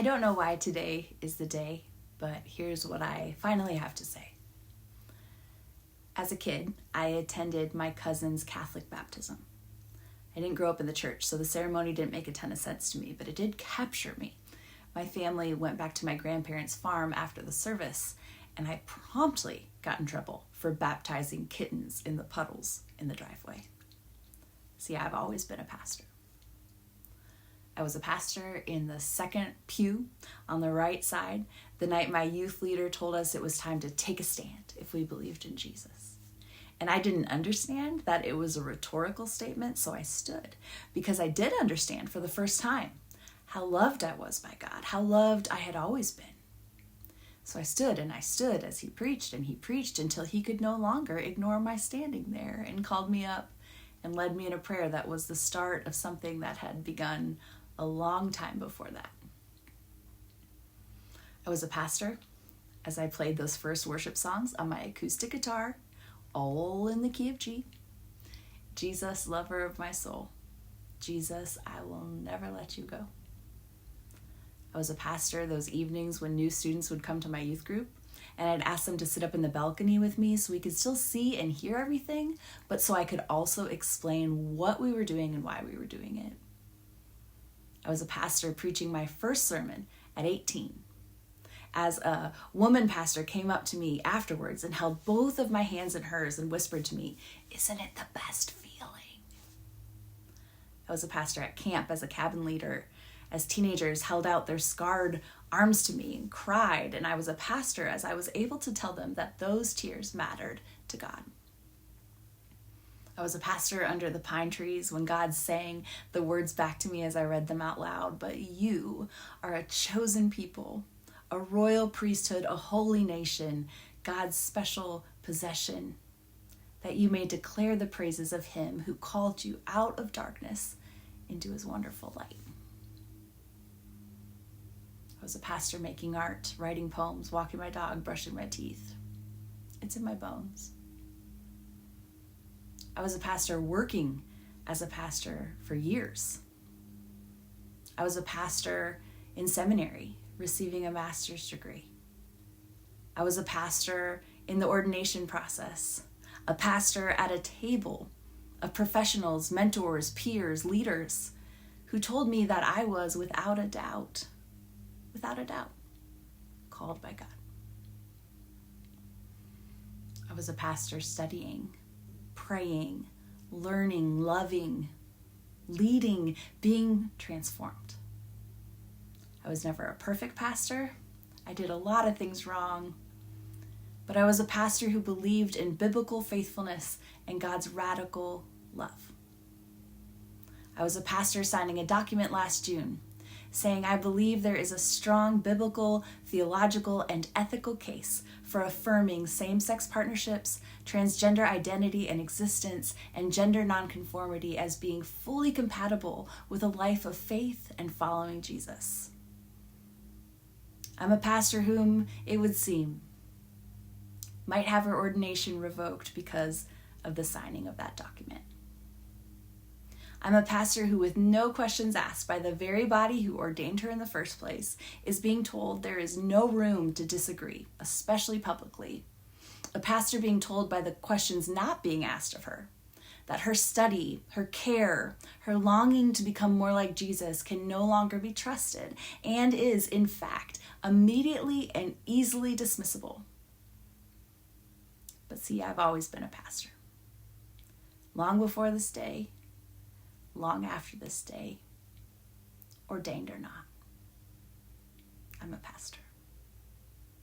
I don't know why today is the day, but here's what I finally have to say. As a kid, I attended my cousin's Catholic baptism. I didn't grow up in the church, so the ceremony didn't make a ton of sense to me, but it did capture me. My family went back to my grandparents' farm after the service, and I promptly got in trouble for baptizing kittens in the puddles in the driveway. See, I've always been a pastor. I was a pastor in the second pew on the right side the night my youth leader told us it was time to take a stand if we believed in Jesus. And I didn't understand that it was a rhetorical statement, so I stood, because I did understand for the first time how loved I was by God, how loved I had always been. So I stood and I stood as he preached, and he preached until he could no longer ignore my standing there, and called me up and led me in a prayer that was the start of something that had begun a long time before that. I was a pastor as I played those first worship songs on my acoustic guitar, all in the key of G. Jesus, lover of my soul. Jesus, I will never let you go. I was a pastor those evenings when new students would come to my youth group, and I'd ask them to sit up in the balcony with me so we could still see and hear everything, but so I could also explain what we were doing and why we were doing it. I was a pastor preaching my first sermon at 18. As a woman pastor came up to me afterwards and held both of my hands in hers and whispered to me, "Isn't it the best feeling?" I was a pastor at camp as a cabin leader, as teenagers held out their scarred arms to me and cried, and I was a pastor as I was able to tell them that those tears mattered to God. I was a pastor under the pine trees when God sang the words back to me as I read them out loud, "But you are a chosen people, a royal priesthood, a holy nation, God's special possession, that you may declare the praises of him who called you out of darkness into his wonderful light." I was a pastor making art, writing poems, walking my dog, brushing my teeth. It's in my bones. I was a pastor working as a pastor for years. I was a pastor in seminary, receiving a master's degree. I was a pastor in the ordination process, a pastor at a table of professionals, mentors, peers, leaders, who told me that I was without a doubt, called by God. I was a pastor studying, praying, learning, loving, leading, being transformed. I was never a perfect pastor. I did a lot of things wrong, but I was a pastor who believed in biblical faithfulness and God's radical love. I was a pastor signing a document last June saying, "I believe there is a strong biblical, theological, and ethical case for affirming same-sex partnerships, transgender identity and existence, and gender nonconformity as being fully compatible with a life of faith and following Jesus." I'm a pastor whom, it would seem, might have her ordination revoked because of the signing of that document. I'm a pastor who, with no questions asked by the very body who ordained her in the first place, is being told there is no room to disagree, especially publicly. A pastor being told by the questions not being asked of her that her study, her care, her longing to become more like Jesus can no longer be trusted and is, in fact, immediately and easily dismissible. But see, I've always been a pastor. Long before this day, long after this day, ordained or not, I'm a pastor.